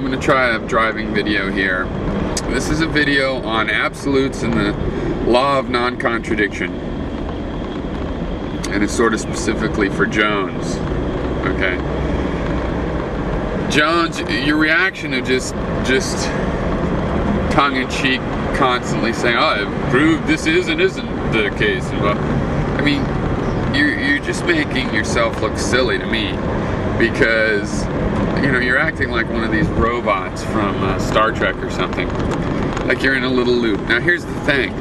I'm going to try a driving video here. This is a video on absolutes and the law of non-contradiction. And it's sort of specifically for Jones. Okay. Jones, your reaction of just tongue-in-cheek constantly saying, oh, I've proved this is and isn't the case. I mean, you're just making yourself look silly to me, because you're acting like one of these robots from Star Trek or something, like you're in a little loop. Now here's the thing,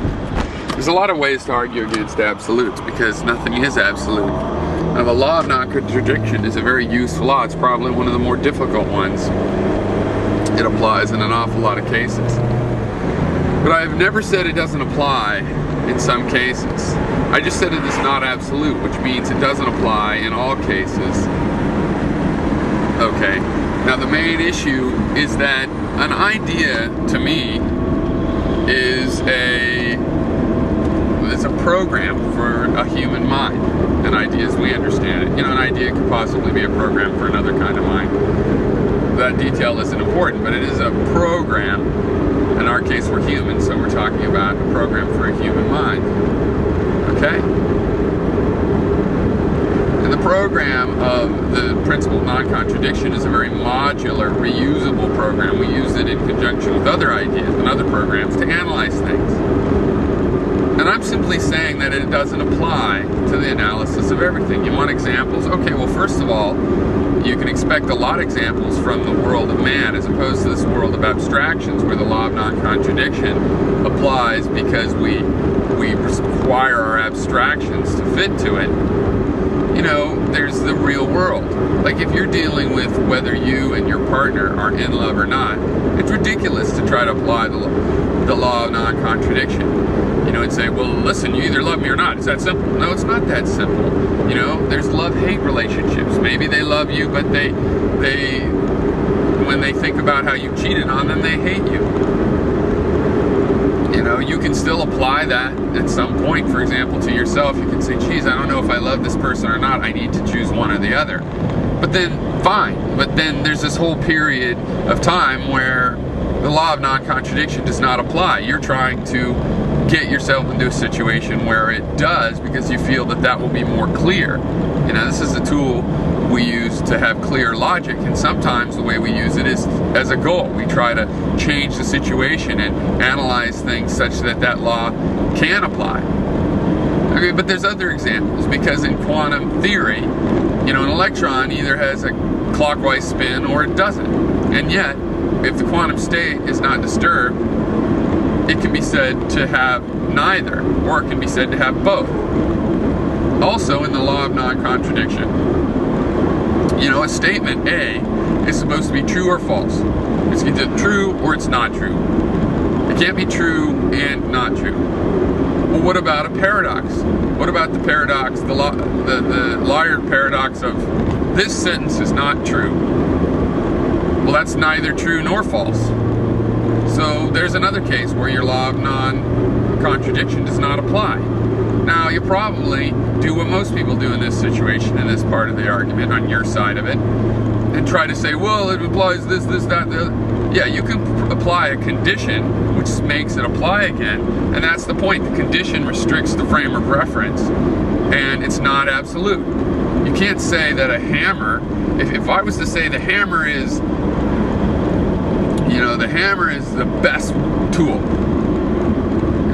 there's a lot of ways to argue against absolutes, because nothing is absolute. Now the law of non-contradiction is a very useful law. It's probably one of the more difficult ones. It applies in an awful lot of cases, but I've never said it doesn't apply in some cases. I just said it is not absolute, which means it doesn't apply in all cases. Okay, now the main issue is that an idea, to me, is a program for a human mind. An idea as we understand it. An idea could possibly be a program for another kind of mind. That detail isn't important, but it is a program. In our case, we're human, so we're talking about a program for a human mind. Okay? And the program of the principle of non-contradiction is a very modular, reusable program. We use it in conjunction with other ideas and other programs to analyze things. And I'm simply saying that it doesn't apply to the analysis of everything. You want examples? Okay, well, first of all, you can expect a lot of examples from the world of man, as opposed to this world of abstractions where the law of non-contradiction applies because we require our abstractions to fit to it. There's the real world. Like if you're dealing with whether you and your partner are in love or not, it's ridiculous to try to apply the law of non-contradiction. And say, well, listen, you either love me or not. It's that simple. No, it's not that simple. There's love-hate relationships. Maybe they love you, but they when they think about how you cheated on them, they hate you. You can still apply that at some point. For example, to yourself, you can say, geez, I don't know if I love this person or not. I need to choose one or the other. But then, fine. But then there's this whole period of time where the law of non-contradiction does not apply. You're trying to get yourself into a situation where it does, because you feel that will be more clear. This is a tool we use to have clear logic, and sometimes the way we use it is as a goal. We try to change the situation and analyze things such that law can apply. Okay, but there's other examples, because in quantum theory, an electron either has a clockwise spin or it doesn't. And yet, if the quantum state is not disturbed, it can be said to have neither, or it can be said to have both. Also, in the law of non-contradiction, a statement A is supposed to be true or false. It's either true or it's not true. It can't be true and not true. Well, what about a paradox? What about the paradox, the liar paradox of this sentence is not true? Well, that's neither true nor false. So there's another case where your law of non-contradiction does not apply. Now, you probably do what most people do in this situation, in this part of the argument, on your side of it, and try to say, well, it applies this, that, the other. Yeah, you can apply a condition, which makes it apply again, and that's the point. The condition restricts the frame of reference, and it's not absolute. You can't say that a hammer, if I was to say the hammer is the best tool.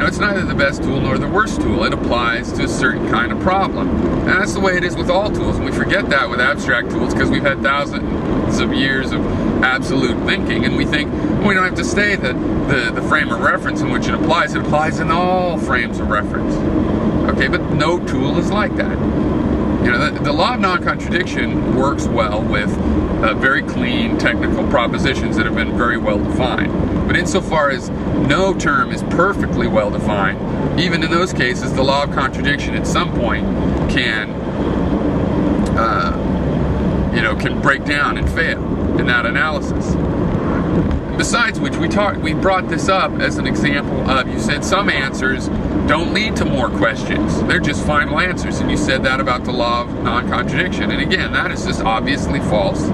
It's neither the best tool nor the worst tool. It applies to a certain kind of problem. And that's the way it is with all tools. And we forget that with abstract tools because we've had thousands of years of absolute thinking, and we think, well, we don't have to say that the frame of reference in which it applies in all frames of reference. Okay, but no tool is like that. The law of non-contradiction works well with very clean technical propositions that have been very well defined. But insofar as no term is perfectly well defined, even in those cases, the law of contradiction at some point can break down and fail in that analysis. Besides which, we brought this up as an example of, you said some answers don't lead to more questions. They're just final answers. And you said that about the law of non-contradiction. And again, that is just obviously false.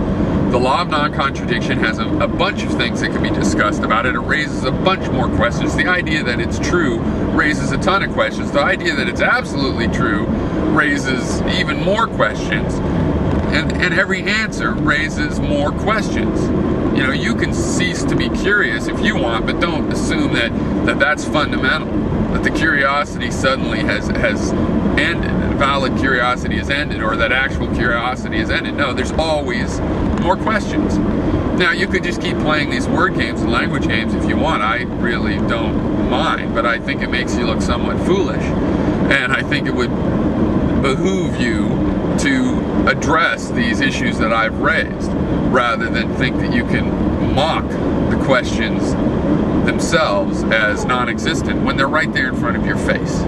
The law of non-contradiction has a bunch of things that can be discussed about it. It raises a bunch more questions. The idea that it's true raises a ton of questions. The idea that it's absolutely true raises even more questions. And every answer raises more questions. You know, you can cease to be curious if you want, but don't assume that's fundamental. That the curiosity suddenly has ended, that valid curiosity has ended, or that actual curiosity has ended. No, there's always more questions. Now, you could just keep playing these word games and language games if you want. I really don't mind, but I think it makes you look somewhat foolish. And I think it would behoove you to address these issues that I've raised, rather than think that you can mock the questions themselves as non-existent when they're right there in front of your face.